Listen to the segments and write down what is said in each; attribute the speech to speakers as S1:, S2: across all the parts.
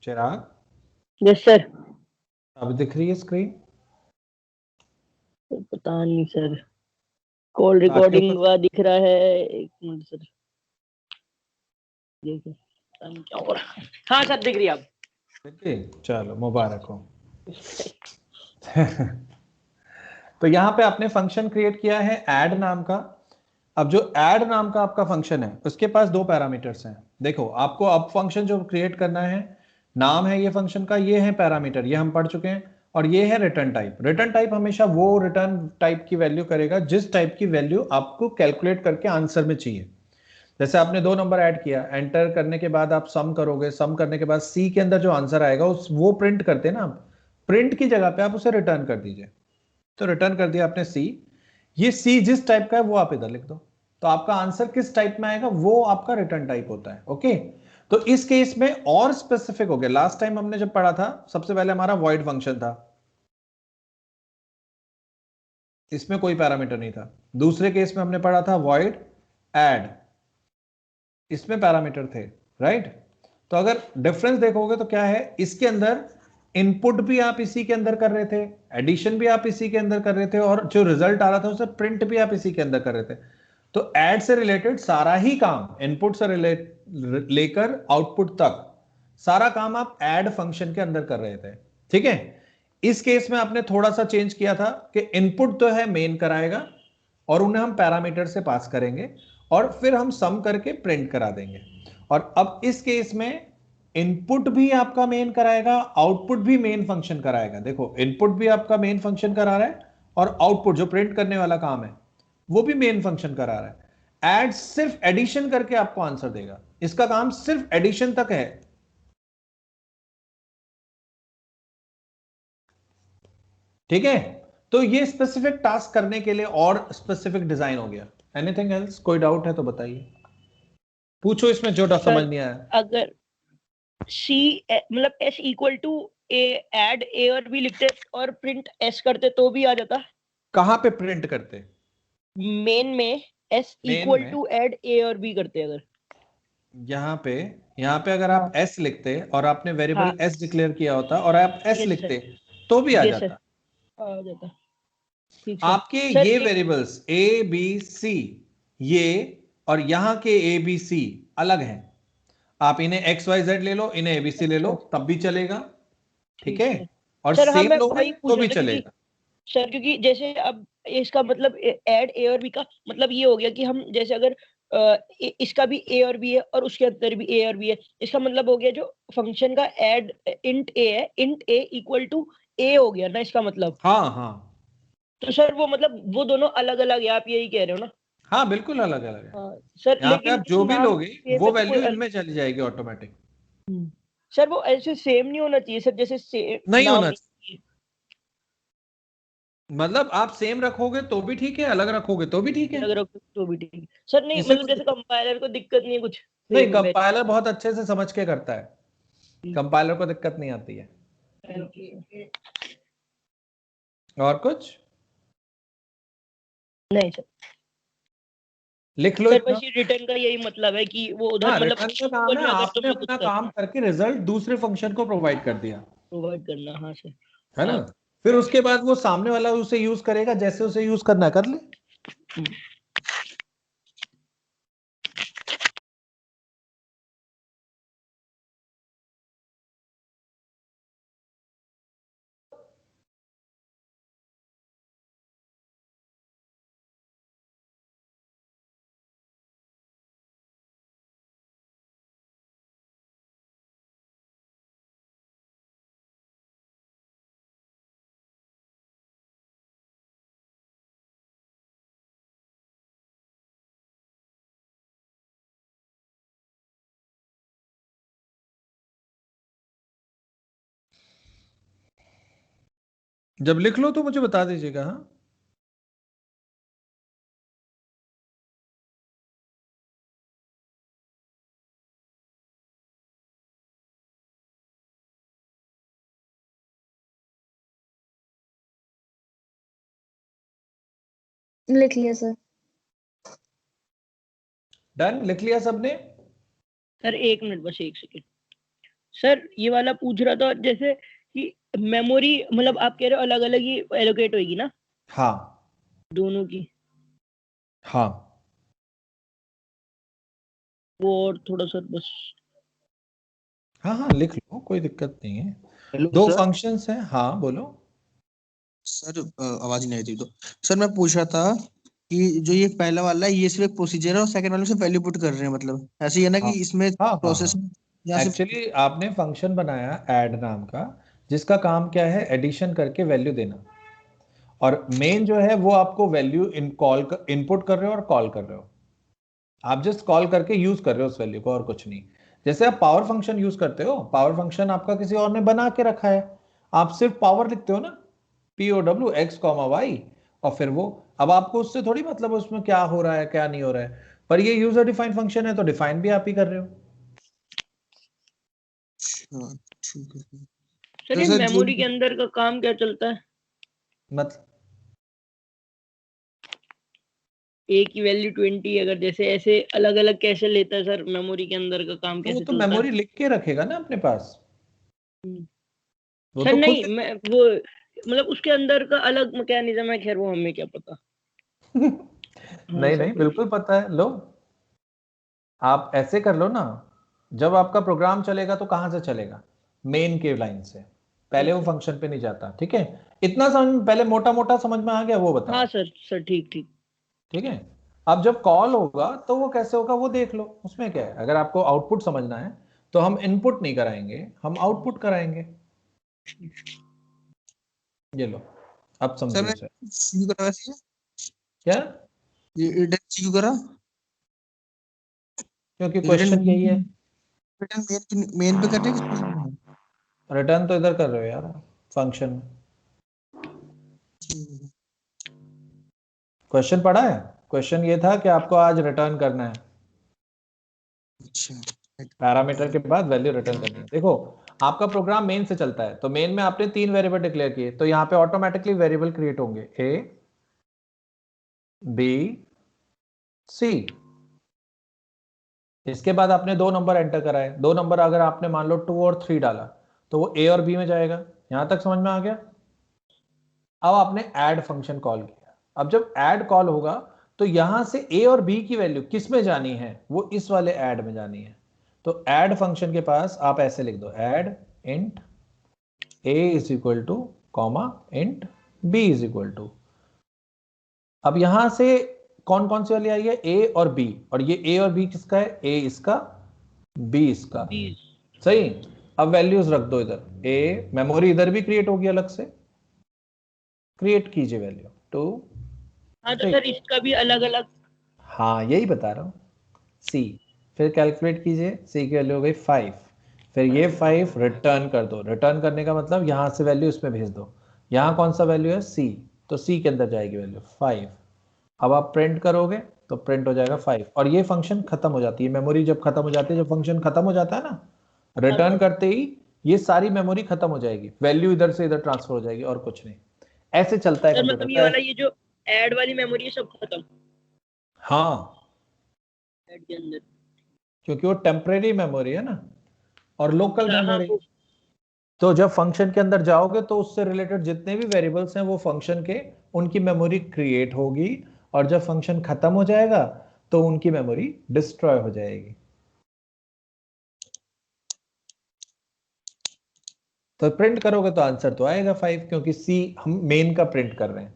S1: चिराग
S2: yes sir.
S1: अब दिख रही है स्क्रीन?
S2: पता नहीं सर, कॉल
S1: बाकियों
S2: रिकॉर्डिंग
S1: को
S2: हुआ दिख रहा है। एक मिनट सर, देखो पता नहीं क्या हो रहा है। हाँ सर दिख रही है अब।
S1: देखिए, चलो मुबारक हो। तो यहाँ पे आपने फंक्शन क्रिएट किया है ऐड नाम का। अब जो ऐड नाम का आपका फंक्शन है उसके पास दो पैरामीटर्स हैं। देखो, आपको अब फंक्शन जो क्रिएट करना है, नाम है ये फंक्शन का, ये है पैरामीटर, ये हम पढ़ चुके हैं। और ये है रिटर्न टाइप। रिटर्न टाइप हमेशा वो रिटर्न टाइप की वैल्यू करेगा जिस टाइप की वैल्यू आपको कैलकुलेट करके आंसर में चाहिए। जैसे आपने दो नंबर ऐड किया, एंटर करने के बाद आप सम करोगे, सम करने के बाद सी के अंदर जो आंसर आएगा उस वो प्रिंट करते हैं ना आप। प्रिंट की जगह पे आप उसे रिटर्न कर दीजिए। तो रिटर्न कर दिया आपने सी। ये सी जिस टाइप का है वो आप इधर लिख दो। तो आपका आंसर किस टाइप में आएगा वो आपका रिटर्न टाइप होता है। ओके, तो इस केस में और स्पेसिफिक हो गया। लास्ट टाइम हमने जब पढ़ा था सबसे पहले हमारा वॉइड फंक्शन था, इसमें कोई पैरामीटर नहीं था। दूसरे केस में हमने पढ़ा था वॉइड एड, इसमें पैरामीटर थे, राइट। तो अगर डिफरेंस देखोगे तो क्या है, इसके अंदर इनपुट भी आप इसी के अंदर कर रहे थे, एडिशन भी आप इसी के अंदर कर रहे थे, और जो रिजल्ट आ रहा था उसे प्रिंट भी आप इसी के अंदर कर रहे थे। तो ऐड से रिलेटेड सारा ही काम, इनपुट से लेकर आउटपुट तक सारा काम आप ऐड फंक्शन के अंदर कर रहे थे। ठीक है, इस केस में आपने थोड़ा सा चेंज किया था कि इनपुट तो है मेन कराएगा और उन्हें हम पैरामीटर से पास करेंगे और फिर हम सम करके प्रिंट करा देंगे। और अब इस केस में इनपुट भी आपका मेन कराएगा, आउटपुट भी मेन फंक्शन कराएगा। देखो, इनपुट भी आपका मेन फंक्शन करा रहा है और आउटपुट जो प्रिंट करने वाला काम है वो भी मेन फंक्शन करा रहा है। ऐड सिर्फ एडिशन करके आपको आंसर देगा, इसका काम सिर्फ एडिशन तक है। ठीक है, तो ये स्पेसिफिक टास्क करने के लिए और स्पेसिफिक डिजाइन हो गया। एनीथिंग एल्स, कोई डाउट है तो बताइए, पूछो इसमें जो समझ
S2: सर
S1: नहीं आया।
S2: अगर सी मतलब S equal to A, add A और बी लिखते और प्रिंट एस करते तो भी आ जाता।
S1: कहां पे प्रिंट करते?
S2: मेन में एस
S1: मेन
S2: इक्वल
S1: में
S2: टू एड ए और बी करते अगर।
S1: यहां पे, यहां पे अगर आप
S2: हाँ
S1: s लिखते और आपने वेरिएबल
S2: हाँ।
S1: s डिक्लेयर किया होता और आप s
S2: यस सर।
S1: लिखते तो भी आ
S2: यस सर,
S1: जाता।
S2: आ जाता। ठीक सर।
S1: आपके
S2: सर
S1: ये
S2: एक
S1: वेरिएबल्स a b c, ये और यहां के a b c अलग हैं। आप इन्हें x y z ले लो, इन्हें abc ले लो,
S2: अच्छा
S1: तब भी चलेगा। ठीक
S2: ठीक
S1: है,
S2: सर।
S1: और
S2: सर हाँ
S1: सेम
S2: मैं
S1: लोगे
S2: वही
S1: तो
S2: पूछ
S1: भी
S2: रहा था क्योंकि
S1: चलेगा।
S2: सर क्योंकि जैसे अब इसका मतलब ऐड ए और बी का मतलब ये हो गया कि हम जैसे अगर इसका भी ए और बी है और उसके अंदर भी ए और बी है, इसका मतलब हो गया जो फंक्शन का ऐड इंट ए है, इंट ए इक्वल टू ए हो गया ना इसका मतलब।
S1: हाँ हाँ
S2: तो सर वो मतलब वो दोनों अलग अलग है, आप यही कह रहे हो ना?
S1: हाँ, बिल्कुल अलग अलग है।
S2: हाँ सर,
S1: यहाँ पे
S2: लेकिन
S1: आप जो भी
S2: नाम
S1: लोगे
S2: सेम
S1: वो
S2: है तो कोई
S1: वैल्यू इनमें चली जाएगी ऑटोमेटिक।
S2: सर वो ऐसे सेम नहीं होना चाहिए सर, जैसे
S1: नहीं
S2: नाम
S1: होना
S2: नहीं
S1: चाहिए, मतलब आप सेम रखोगे तो भी ठीक है, अलग रखोगे तो भी ठीक है।
S2: अलग रखो तो भी ठीक है सर। नहीं
S1: इससे
S2: मतलब
S1: कोई
S2: जैसे कंपाइलर को दिक्कत नहीं है कुछ
S1: नहीं,
S2: सेम वैसे।
S1: कंपाइलर बहुत अच्छे से समझ के करता है, कंपाइलर को दिक्कत नहीं आती है। और कुछ
S2: नहीं सर।
S1: लिख लो
S2: सर
S1: इतना।
S2: बस ये रिटर्न का यही मतलब है कि वो उधर
S1: हाँ,
S2: मतलब
S1: रिटर्न का काम
S2: ऊपर
S1: है
S2: में अगर
S1: आपने
S2: तुमने कुछ
S1: अपना
S2: कर
S1: काम करके रिजल्ट दूसरे फंक्शन को प्रोवाइड कर दिया,
S2: प्रोवाइड करना। हाँ सर।
S1: है ना।
S2: आप
S1: फिर उसके बाद वो सामने वाला उसे यूज करेगा जैसे उसे यूज करना कर ले। जब लिख लो तो मुझे बता दीजिएगा। हाँ,
S3: लिख लिया सर।
S1: डन, लिख लिया सबने?
S2: सर एक मिनट बस, एक सेकेंड सर ये वाला पूछ रहा था जैसे कि मेमोरी मतलब आप कह रहे हो अलग अलग ही एलोकेट होगी ना
S1: हाँ
S2: दोनों की,
S1: हाँ
S2: वो और थोड़ा सा बस।
S1: हाँ हाँ लिख लो, कोई दिक्कत नहीं है।
S3: हेलो
S1: दो
S3: सर।
S1: फंक्शंस हैं, हाँ बोलो।
S3: सर आवाज ही नहीं आई थी तो सर मैं पूछ रहा था कि जो ये पहला वाला है ये सिर्फ एक प्रोसीजर है और सेकंड वाले में सिर्फ वैल्यू पुट कर रहे हैं, मतलब ऐसे ही है ना
S1: हाँ
S3: कि इसमें
S1: हाँ हाँ
S3: प्रोसेस
S1: हाँ
S3: यहाँ सिर्फ।
S1: एक्चुअली आपने फंक्शन बनाया ऐड नाम का, जिसका काम क्या है, एडिशन करके वैल्यू देना। और मेन जो है वो आपको वैल्यू इनपुट कर रहे हो और कॉल कर रहे हो। आप जस्ट कॉल करके यूज कर रहे हो उस वैल्यू को और कुछ नहीं। जैसे आप पावर फंक्शन यूज करते हो, पावर फंक्शन आपका किसी और ने बना के रखा है, आप सिर्फ पावर लिखते हो ना, POW x कॉमा वाई, और फिर वो, अब आपको उससे थोड़ी मतलब उसमें क्या हो रहा है क्या नहीं हो रहा है। पर ये यूजर डिफाइन फंक्शन है तो डिफाइन भी आप ही कर रहे हो।
S3: हाँ, ठीक है
S2: सर
S3: तो
S2: ये
S3: सर जो
S2: मेमोरी के अंदर का काम क्या चलता है?
S1: मतलब
S2: ए की वैल्यू 20, अगर जैसे ऐसे अलग अलग कैसे लेता है सर, मेमोरी के अंदर का काम
S1: तो वो
S2: कैसे
S1: तो
S2: चलता है?
S1: मेमोरी लिख के रखेगा ना अपने पास, वो
S2: सर
S1: तो खुद
S2: नहीं, मैं वो मतलब उसके अंदर का अलग मैकेनिज्म है, खैर वो हमें क्या पता। हाँ
S1: नहीं
S2: सर
S1: नहीं
S2: बोलिए।
S1: बिल्कुल पता है, लो आप ऐसे कर लो ना। जब आपका प्रोग्राम चलेगा तो कहां से चलेगा, मेन के लाइन से, पहले वो फंक्शन पे नहीं जाता। ठीक है, इतना समझ, पहले मोटा मोटा समझ में आ गया, वो बताओ।
S2: हाँ सर, सर ठीक ठीक।
S1: ठीक है, अब जब कॉल होगा तो वो कैसे होगा वो देख लो, उसमें क्या है। अगर आपको आउटपुट समझना है तो हम इनपुट नहीं कराएंगे, हम आउटपुट कराएंगे। ये लो, अब
S3: सर
S1: समझो
S3: मैं
S1: इसे।
S3: क्यों करा वैसे
S1: क्या?
S3: ये रिटर्न क्यों करा?
S1: क्योंकि
S3: रिटर्न
S1: क्वेश्चन यही है।
S3: रिटर्न मेन पे करने की।
S1: रिटर्न तो इधर कर रहे हो यार, फंक्शन में। क्वेश्चन पढ़ा है, क्वेश्चन ये था कि आपको आज रिटर्न करना है,
S3: अच्छा
S1: पैरामीटर के बाद वैल्यू रिटर्न करनी है। देखो आपका प्रोग्राम मेन से चलता है, तो मेन में आपने 3 वेरिएबल डिक्लेयर किए, तो यहाँ पे ऑटोमेटिकली वेरिएबल क्रिएट होंगे A B C। इसके बाद आपने 2 नंबर एंटर कराए, 2 नंबर अगर आपने मान लो 2 और 3 डाला तो वो A और B में जाएगा। यहां तक समझ में आ गया। अब आपने ऐड फंक्शन कॉल किया, अब जब ऐड कॉल होगा तो यहां से A और B की वैल्यू किस में जानी है, वो इस वाले ऐड में जानी है। तो ऐड फंक्शन के पास आप ऐसे लिख दो, add int A is equal to comma int B is equal to. अब यहां से कौन कौन सी वाली आई है, A और B, और ये A और B किसका है, A इसका B इसका। सही, अब वैल्यूज रख दो इधर, A मेमोरी इधर भी क्रिएट होगी अलग से, क्रिएट कीजिए वैल्यू 2
S2: हाँ तो
S1: 3।
S2: सर इसका भी अलग अलग।
S1: हाँ यही बता रहा हूं, C, फिर कैलकुलेट कीजिए, C की वैल्यू हो गई 5, फिर ये 5 रिटर्न कर दो। रिटर्न करने का मतलब यहां से वैल्यू इसमें भेज दो। यहां कौन सा वैल्यू है, C, तो C के अंदर जाएगी वैल्यू 5। अब आप प्रिंट करोगे तो प्रिंट हो जाएगा 5, और ये फंक्शन खत्म हो जाती है। मेमोरी जब खत्म हो जाती है, जब फंक्शन खत्म हो जाता है ना, रिटर्न करते ही ये सारी मेमोरी खत्म हो जाएगी, वैल्यू इधर से इधर ट्रांसफर हो जाएगी और कुछ नहीं। ऐसे चलता है
S2: सर
S1: कंप्यूटर
S2: मतलब ये
S1: का।
S2: वाला ये जो ऐड वाली मेमोरी है सब खत्म
S1: हाँ,
S2: ऐड के अंदर।
S1: क्योंकि वो टेम्परेरी मेमोरी है ना, और लोकल
S2: अच्छा हाँ
S1: मेमोरी।
S2: वो।
S1: तो जब फंक्शन के अंदर जाओगे तो उससे रिलेटेड जितने भी वेरिएबल्स हैं वो फंक्शन के, उनकी मेमोरी क्रिएट होगी, और जब फंक्शन खत्म हो जाएगा तो उनकी मेमोरी डिस्ट्रॉय हो जाएगी। तो प्रिंट करोगे तो आंसर तो आएगा 5, क्योंकि C हम मेन का प्रिंट कर रहे हैं,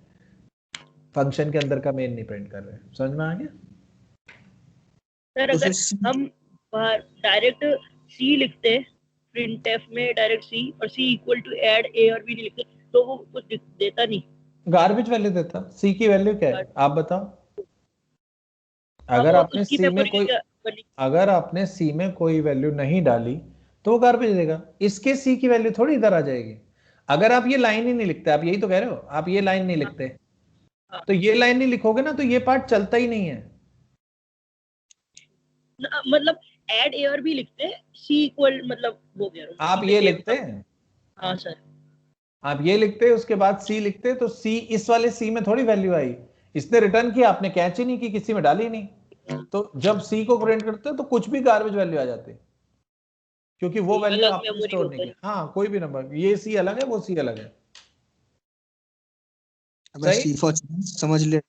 S1: फंक्शन के अंदर का मेन नहीं प्रिंट कर रहे हैं। समझ में आ गया?
S2: सर
S3: तो
S2: अगर
S3: फिर
S2: हम डायरेक्ट सी लिखते प्रिंटफ में डायरेक्ट सी और सी इक्वल टू ऐड ए और बी नहीं लिखते तो वो कुछ देता नहीं।
S1: गार्बेज वैल्यू देता। C की वैल्यू क्या है आप बताओ।
S2: हम
S1: अगर आपने
S2: उसकी
S1: C में
S2: मेमोरी
S1: कोई,
S2: क्या करनी?
S1: अगर आपने C में कोई वैल्यू नहीं डाली तो वो गार्बेज देगा। इसके C की वैल्यू थोड़ी इधर आ जाएगी। अगर आप ये लाइन ही नहीं लिखते, आप यही तो कह रहे हो, आप ये लाइन नहीं
S2: हाँ,
S1: लिखते,
S2: हाँ।
S1: तो ये लाइन नहीं लिखोगे ना तो ये पार्ट चलता ही नहीं है।
S2: मतलब ऐड ए और बी लिखते सी इक्वल मतलब वो कह रहा हूँ
S1: आप
S2: सी में
S1: ये
S2: सेव
S1: लिखते
S2: था।
S1: हैं,
S2: हाँ सर।
S1: आप ये लिखते उसके बाद C लिखते, तो C इस वाले C में थोड़ी वैल्यू आई, इसने रिटर्न किया, आपने कैच ही नहीं की, किसी में डाली नहीं। तो जब C को प्रिंट करते हो तो कुछ भी गार्बेज वैल्यू आ जाती है। क्योंकि वो वैल्यू
S2: अलग
S1: आपने
S2: मेमोरी
S1: स्टोर नहीं
S2: होता
S1: की।
S2: है।
S1: हाँ कोई भी नंबर, ये सी अलग है वो सी अलग है।
S3: अब
S1: सही,
S3: C4 समझ ले।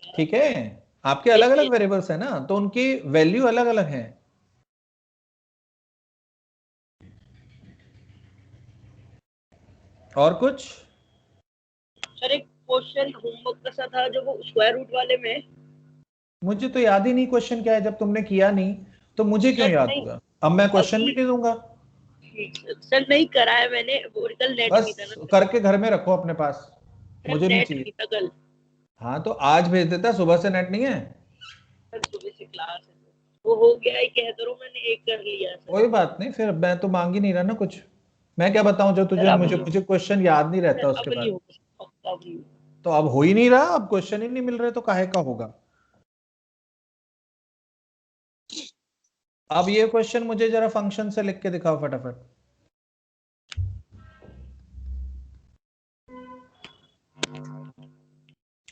S1: ठीक है, आपके अलग अलग वेरिएबल्स है ना, तो उनकी वैल्यू अलग अलग है। और कुछ?
S2: सर एक क्वेश्चन होमवर्क का सा था जो वो स्क्वायर रूट वाले में।
S1: मुझे तो याद ही नहीं क्वेश्चन क्या है, जब तुमने किया नहीं तो मुझे क्यों
S2: सर
S1: याद
S2: नहीं,
S1: होगा। अब मैं क्वेश्चन भी
S2: अभी
S1: नहीं दूंगा।
S2: सर नहीं करा है मैंने, वो कल नेट नहीं था
S1: बस
S2: ना।
S1: करके घर में रखो अपने पास,
S2: सर
S1: मुझे नहीं
S2: नेट
S1: चाहिए।
S2: नहीं था कल।
S1: हाँ तो आज भेज देता, सुबह से नेट नहीं है।
S2: सर सुबह से क्लास है सर। वो हो गया ही, कह दो मैंने एक कर लिया है सर।
S1: कोई बात नहीं, फिर मैं तो मांग ही नहीं रहा ना कुछ। मैं क्या बताऊं जो
S2: सर
S1: तुझे,
S2: अब
S1: मुझे
S2: नहीं
S1: मुझे क्वेश्चन याद नहीं रहता
S2: सर
S1: उसके
S2: अब नहीं
S1: बाद।
S2: होगा, अब नहीं होगा।
S1: तो अब हो ही नहीं रहा, अब क्वेश्चन ही नहीं मिल रहे तो काहे का होगा। अब ये क्वेश्चन मुझे जरा फंक्शन से लिख के दिखाओ फटाफट।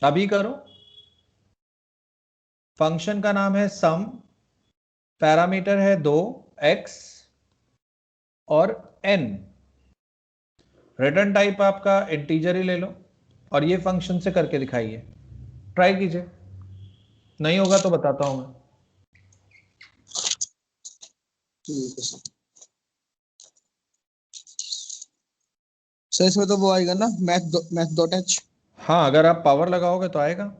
S1: अभी करो। फंक्शन का नाम है सम, पैरामीटर है 2 x और n, रिटर्न टाइप आपका इंटीजर ही ले लो, और ये फंक्शन से करके दिखाइए। ट्राई कीजिए, नहीं होगा तो बताता हूं मैं।
S3: ठीक है सर, इसमें तो वो आएगा ना, मैथ डॉट एच।
S1: हाँ अगर आप पावर लगाओगे तो आएगा।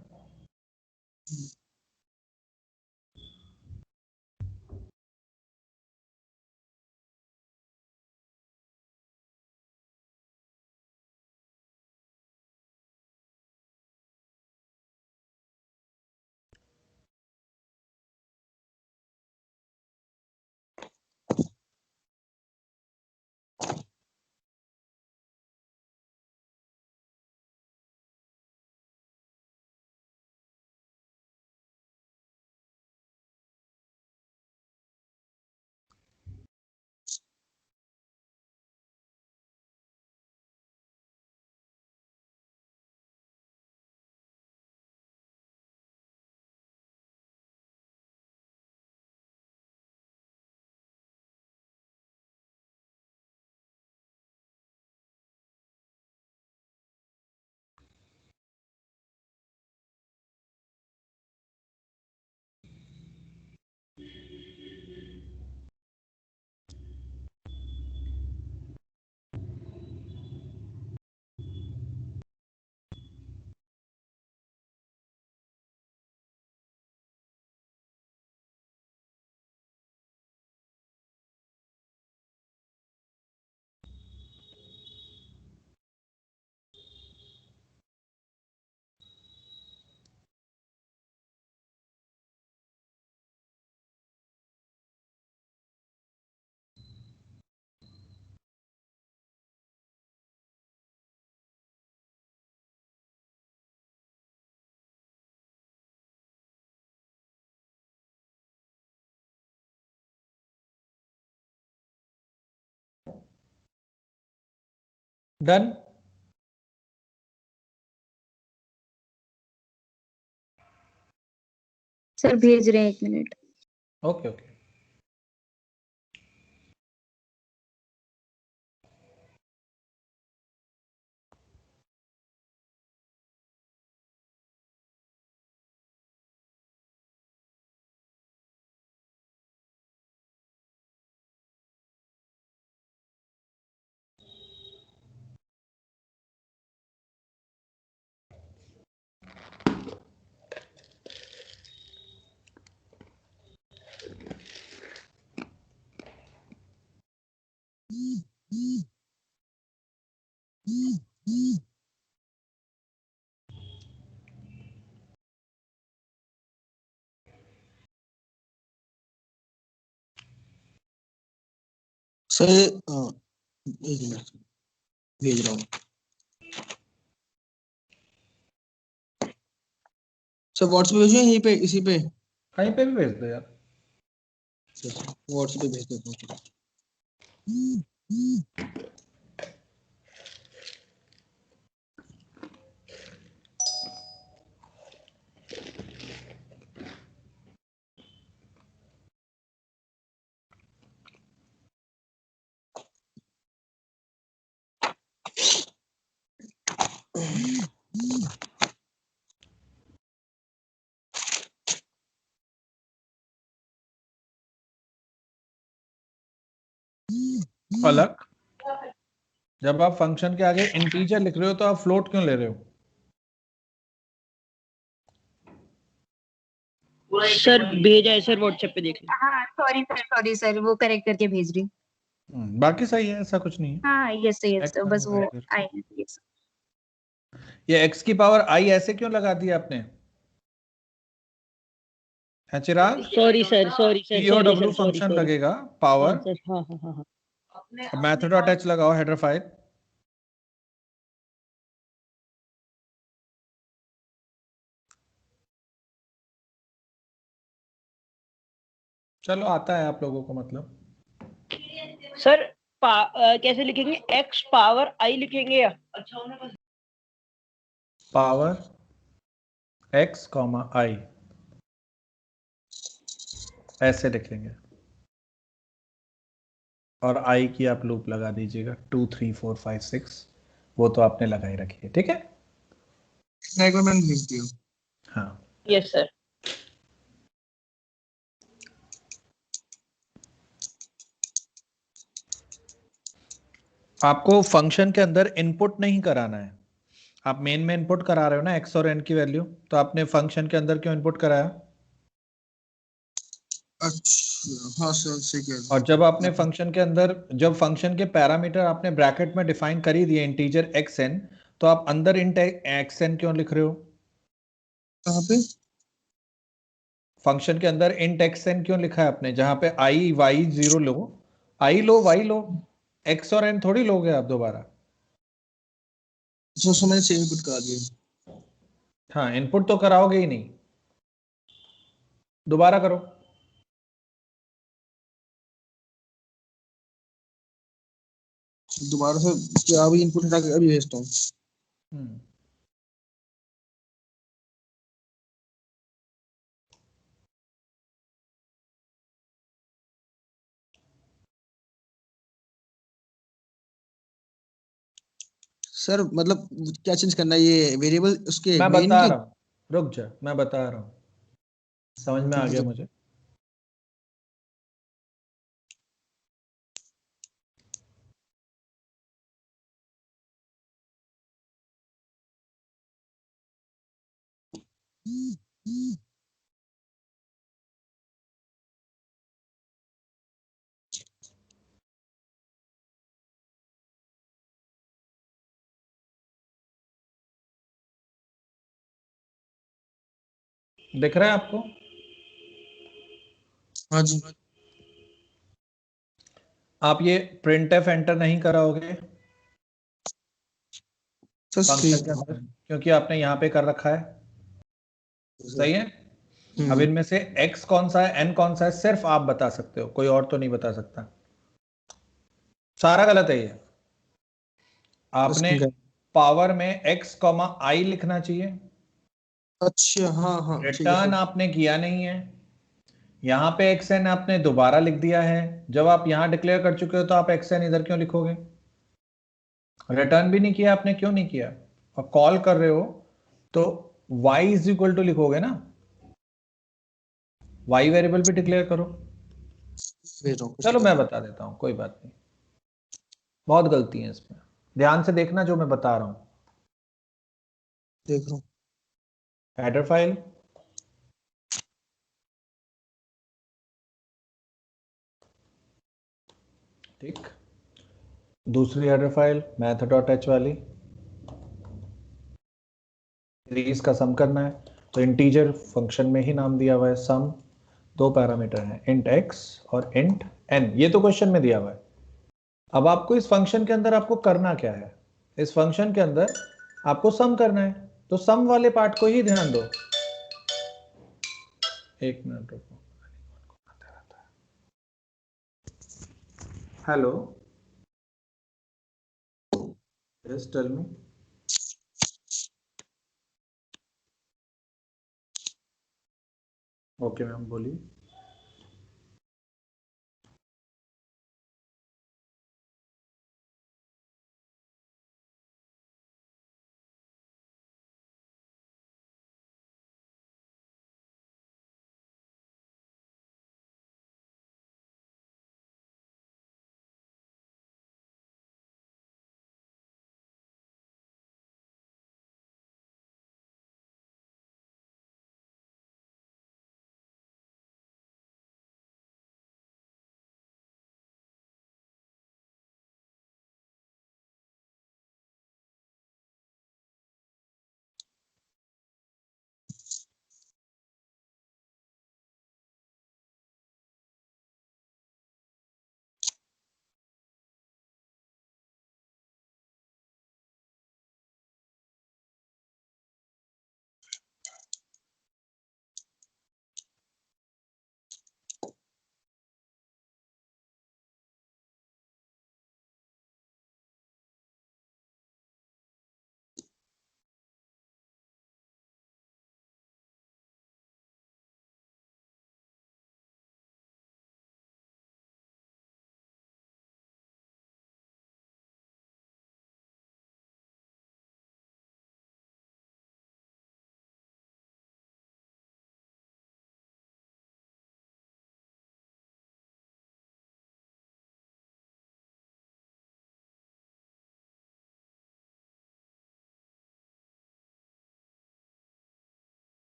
S1: डन।
S4: सर भेज रहे हैं, 1 मिनट।
S1: Okay okay.
S3: सर एक मिनट भेज रहा हूँ। सर व्हाट्सएप भेजो यहीं पे, इसी पे।
S1: कहीं पे भी भेज दो यार।
S3: व्हाट्सएप पे भेज देता हूँ।
S1: अलग। जब आप फंक्शन के आगे इंटीजर लिख रहे हो तो आप फ्लोट क्यों ले रहे हो?
S2: सर भेजा है सर, व्हाट्सएप पे देख लो।
S4: हाँ सॉरी सर वो करेक्ट करके भेज रही हूँ।
S1: बाकी सही है, ऐसा कुछ नहीं है।
S4: हाँ यस
S1: X
S4: बस वो
S1: है।
S4: आए हैं yes।
S1: ये x की पावर i ऐसे क्यों लगा दी आपने? है Chirag?
S2: Sorry sir, sorry sir,
S1: p और
S2: sorry
S1: w
S2: sir, sorry
S1: function
S2: sorry.
S1: लगेगा
S2: हाँ
S1: पावर,
S2: सर, हाँ हाँ हाँ हाँ।
S1: मेथड डॉट h लगाओ हेडर फाइल। चलो आता है आप लोगों को मतलब।
S2: सर कैसे लिखेंगे? x पावर i लिखेंगे या?
S1: पावर x कॉमा i ऐसे लिखेंगे, और i की आप लूप लगा दीजिएगा 2 3 4 5 6, वो तो आपने लगा ही रखी है, ठीक है।
S3: एक बार मैंने लिख दिया।
S1: हाँ
S2: यस सर।
S1: आपको फंक्शन के अंदर इनपुट नहीं कराना है। आप मेन में इनपुट करा रहे हो ना x और n की वैल्यू, तो आपने फंक्शन के अंदर क्यों इनपुट कराया?
S3: अच्छा हाँ सर सही कह रहे
S1: और जब आपने
S3: हैं।
S1: फंक्शन के अंदर, जब फंक्शन के पैरामीटर आपने ब्रैकेट में डिफाइन कर ही दिए इंटीजर xn, तो आप अंदर इंट xn क्यों लिख रहे हो?
S3: कहाँ पे?
S1: फंक्शन के अंदर इंट xn क्यों लिखा है आपने, जहां पे i y 0 low, i low y low, x और n थोड़ी लोगे आप दोबारा।
S3: सर मैंने सेम इनपुट करा दिया।
S1: हाँ इनपुट तो कराओगे ही नहीं, दोबारा करो।
S3: दोबारा से क्या अभी इनपुट हटा के अभी भेजता हूँ।
S1: हम्म
S3: सर मतलब क्या चेंज करना है ये वेरिएबल उसके
S1: मैं
S3: मेन
S1: बता
S3: की?
S1: रहा हूँ, रुक जा, मैं बता रहा हूँ, समझ में आ गया मुझे। दिख रहा है आपको?
S3: हाँ जी
S1: आप ये printf एंटर नहीं कराओगे
S3: सर
S1: फंक्शन के अंदर, क्योंकि आपने यहाँ पे कर रखा है, सही है। अब इनमें से x कौन सा है n कौन सा है सिर्फ आप बता सकते हो, कोई और तो नहीं बता सकता। सारा गलत है ये। आपने पावर में x कॉमा i लिखना चाहिए,
S3: अच्छा हाँ हाँ ठीक है
S1: रिटर्न
S3: सर।
S1: आपने किया नहीं है, यहां पे xn आपने दोबारा लिख दिया है। जब आप यहां डिक्लेयर कर चुके हो तो आप xn इधर क्यों लिखोगे? रिटर्न भी नहीं किया आपने, क्यों नहीं किया? और कॉल कर रहे हो तो y इज इक्वल टू लिखोगे ना, y वेरिएबल भी डिक्लेयर करो।
S3: भेज रहा हूँ कुछ
S1: चलो
S3: नहीं
S1: मैं
S3: कर
S1: बता देता हूं, कोई बात नहीं, बहुत गलती है इसमें, ध्यान से देखना जो मैं बता रहा हूं।
S3: देख रहा हूँ।
S1: हेडर फाइल, ठीक, दूसरी header file math dot H वाली, सीरीज का सम करना है, तो इंटीजर फंक्शन में ही नाम दिया हुआ है सम, दो पैरामीटर हैं इंट x और इंट n, ये तो क्वेश्चन में दिया हुआ है। अब आपको इस फंक्शन के अंदर आपको करना क्या है, इस फंक्शन के अंदर आपको सम करना है, तो सम वाले पार्ट को ही ध्यान दो। एक मिनट रुको, hello, yes tell me. Okay ma'am बोलिए।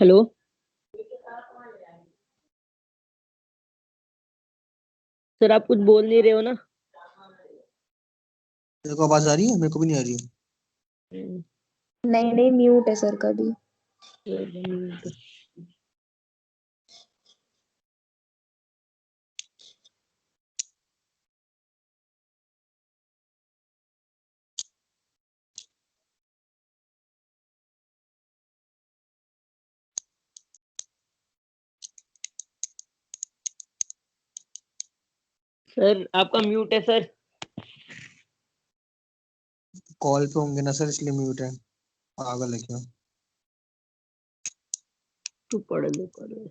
S2: हेलो सर, आप कुछ बोल नहीं रहे हो ना?
S3: तेरे को आवाज आ रही है? मेरे को भी नहीं आ रही है।
S4: नहीं नहीं, म्यूट है सर का भी।
S2: सर आपका म्यूट है सर।
S3: कॉल पे होंगे ना सर, इसलिए म्यूट है। पागल है क्या?
S2: तू पढ़ लो पढ़ लो।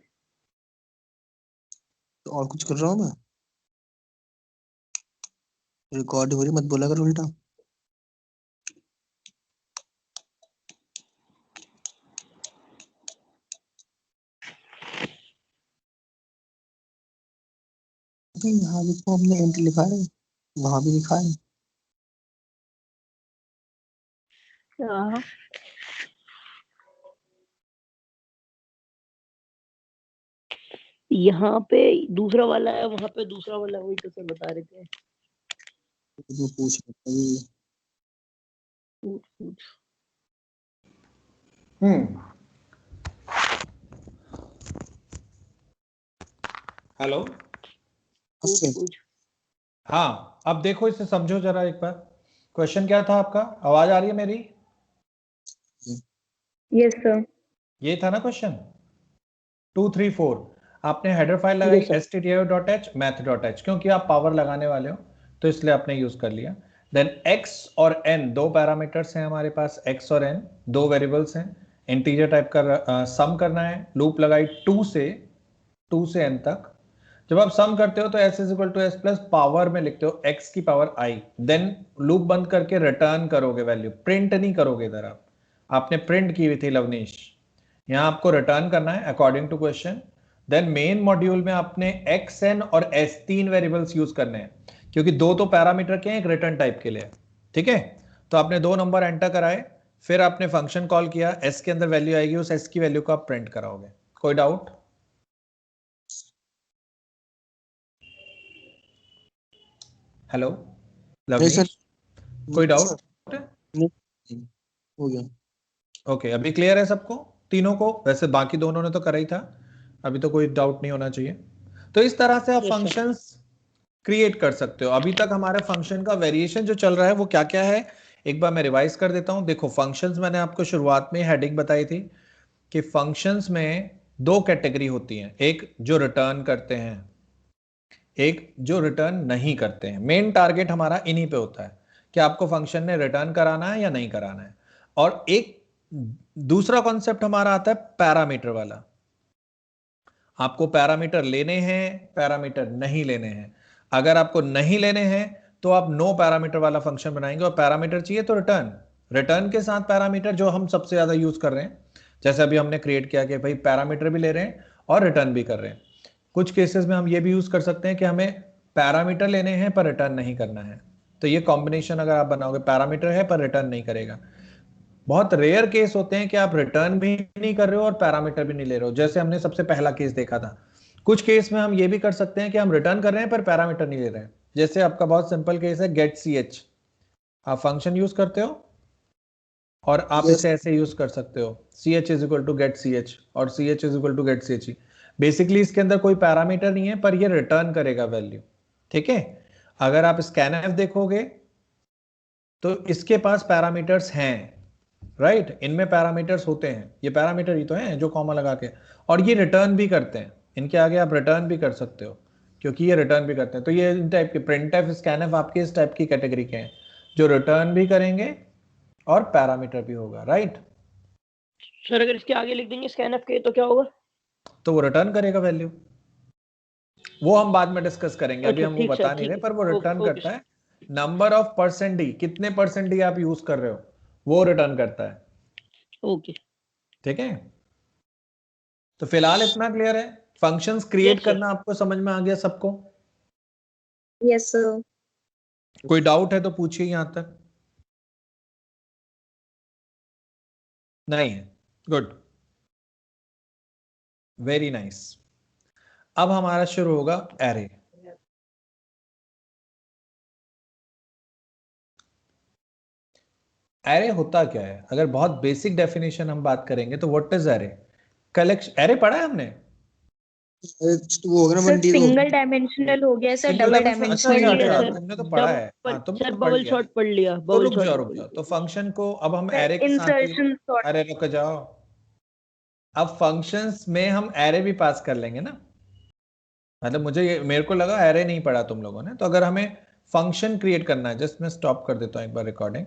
S3: तो और कुछ कर रहा हूँ मैं? रिकॉर्ड हो रही, मत बोला कर उल्टा। अरे यहाँ भी तो हमने एंट्री लिखा है, वहां भी लिखा है।
S2: हाँ, यहाँ पे दूसरा वाला है, वहां पे दूसरा वाला, वही तो सर बता रहे थे।
S3: तो पूछ रहा था।
S2: पूछ पूछ।
S1: हेलो।
S2: पूछ
S3: Okay.
S2: पूछ।
S1: हाँ, अब देखो, इसे समझो जरा एक बार। क्वेश्चन क्या था आपका? आवाज आ रही है मेरी?
S4: Yes sir.
S1: ये था ना क्वेश्चन 2, 3, 4। आपने हेडर फाइल लगाई
S2: Yes, sir.
S1: stdio.h math.h, क्योंकि आप पावर लगाने वाले हो तो इसलिए आपने यूज कर लिया। देन x और n दो पैरामीटर्स हैं हमारे पास, x और n दो वेरिएबल्स हैं। इंटीजर टाइप का सम करना है। लूप लगाई 2 से n तक। जब आप सम करते हो तो s is equal to S plus power में लिखते हो x की पावर i। देन लूप बंद करके रिटर्न करोगे वैल्यू, प्रिंट नहीं करोगे। इधर आपने प्रिंट की हुई थी लवनीश, यहां आपको रिटर्न करना है according to question. Then main module में आपने एक्स एन और एस तीन वेरिएबल्स यूज करने हैं, क्योंकि दो तो पैरामीटर के हैं, एक रिटर्न टाइप के लिए। ठीक है, तो आपने दो नंबर एंटर कराए, फिर आपने फंक्शन कॉल किया, एस के अंदर वैल्यू आएगी, उस एस की वैल्यू को आप प्रिंट कराओगे। कोई डाउट? हेलो
S3: नहीं सर।
S1: लवनीश, कोई
S3: नहीं सर।
S1: डाउट?
S3: नहीं, हो गया।
S1: ओके, अभी क्लियर है सबको, तीनों को? वैसे बाकी दोनों ने तो करा ही था, अभी तो कोई डाउट नहीं होना चाहिए। तो इस तरह से आप
S2: Yes, sir.
S1: फंक्शंस क्रिएट कर सकते हो। अभी तक हमारे फंक्शन का वेरिएशन जो चल रहा है वो क्या क्या है, एक बार मैं रिवाइज कर देता हूं। देखो, फंक्शंस मैंने आपको शुरुआत में हेडिंग बताई थी कि फंक्शंस में दो कैटेगरी होती हैं, एक जो रिटर्न करते हैं, एक जो रिटर्न नहीं करते हैं। मेन टारगेट हमारा इन्हीं पे होता है कि आपको फंक्शन ने रिटर्न कराना है या नहीं कराना है। और एक दूसरा कॉन्सेप्ट हमारा आता है पैरामीटर वाला। आपको पैरामीटर लेने हैं, पैरामीटर नहीं लेने हैं। अगर आपको नहीं लेने हैं तो आप नो पैरामीटर वाला फंक्शन बनाएंगे, और पैरामीटर चाहिए तो रिटर्न, रिटर्न के साथ पैरामीटर, जो हम सबसे ज्यादा यूज कर रहे हैं। जैसे अभी हमने क्रिएट किया कि भाई पैरामीटर भी ले रहे हैं और रिटर्न भी कर रहे हैं। कुछ केसेस में हम ये भी यूज कर सकते हैं कि हमें पैरामीटर लेने हैं पर रिटर्न नहीं करना है, तो ये कॉम्बिनेशन अगर आप बनाओगे, पैरामीटर है पर रिटर्न नहीं करेगा। बहुत रेयर केस होते हैं कि आप रिटर्न भी नहीं कर रहे हो और पैरामीटर भी नहीं ले रहे हो, जैसे हमने सबसे पहला केस देखा था। कुछ केस में हम ये भी कर सकते हैं कि हम रिटर्न कर रहे हैं पर पैरामीटर नहीं ले रहे हैं। जैसे आपका बहुत सिंपल केस है गेट सी एच, आप फंक्शन यूज करते हो और आप
S3: यस।
S1: इसे ऐसे यूज कर सकते हो, C H is equal to get C H और C H is equal to get C H. Basically इसके अंदर कोई पैरामीटर नहीं है पर ये रिटर्न करेगा वैल्यू। ठीक है, अगर आप स्कैनफ देखोगे तो इसके पास पैरामीटर्स हैं, राइट? इनमें पैरामीटर्स होते हैं, ये पैरामीटर ही तो हैं जो कॉमा लगा के, और ये रिटर्न भी करते हैं। इनके आगे आप रिटर्न भी कर सकते हो क्योंकि ये रिटर्न भी करते हैं। तो ये इन टाइप के प्रिंटफ स्कैनफ आपके इस टाइप की कैटेगरी के हैं, जो रिटर्न भी करेंगे और पैरामीटर भी होगा, राइट?
S2: सर अगर इसके आगे लिख देंगे स्कैनफ के तो क्या होगा?
S1: तो वो रिटर्न करेगा वैल्यू, वो हम बाद में डिस्कस करेंगे, अभी
S2: अच्छा
S1: हम वो
S2: ठीक सर,
S1: बता नहीं
S2: ठीक
S1: रहे,
S2: है।
S1: पर वो रिटर्न
S2: ओके
S1: करता
S2: सर।
S1: है। नंबर ऑफ परसेंट डी, कितने परसेंट डी आप यूज कर रहे हो, वो रिटर्न करता है।
S2: ओके।
S1: ठीक है, तो फिलहाल इतना क्लियर है। Functions create
S2: yes sir.
S1: करना आपको समझ में आ गया सबको?
S4: Yes sir.
S1: कोई डाउट है तो पूछिए यहां तक। नहीं है? गुड। Very nice. अब हमारा शुरू होगा एरे। एरे होता क्या है? अगर बहुत बेसिक डेफिनेशन हम बात करेंगे तो what is array? Collection. Array पढ़ा है हमने?
S3: वो होगा ना
S4: सर
S3: बंडी वो
S4: सिंगल डायमेंशनल हो गया सर,
S1: सिंगल
S4: डबल
S1: डायमेंशन। अच्छा
S2: पढ़
S1: अच्छा
S4: डायमेंशनल
S2: लिया
S1: अच्छा,
S2: सर,
S1: तुमने तो पढ़ा है। हाँ, तुमने
S2: सर
S1: तो पढ़
S2: बबल
S1: लिया।
S2: शॉट पढ़ लिया,
S1: तो
S2: बबल
S1: रुक
S2: शॉट
S1: जाओ।
S2: पढ़ लिया।
S1: तो फंक्शन को अब हम
S4: सर
S1: एरे के साथ ही।
S4: Insertion sort.
S1: अरे रुक जाओ, अब फंक्शंस में हम एरे भी पास कर लेंगे ना। मतलब मेरे को लगा एरे नहीं पढ़ा तुम लोगों ने। तो अगर हमें फंक्शन क्रिएट करना है, जस्ट मैं स्टॉप कर देता हूँ एक बार रिकॉर्डिंग।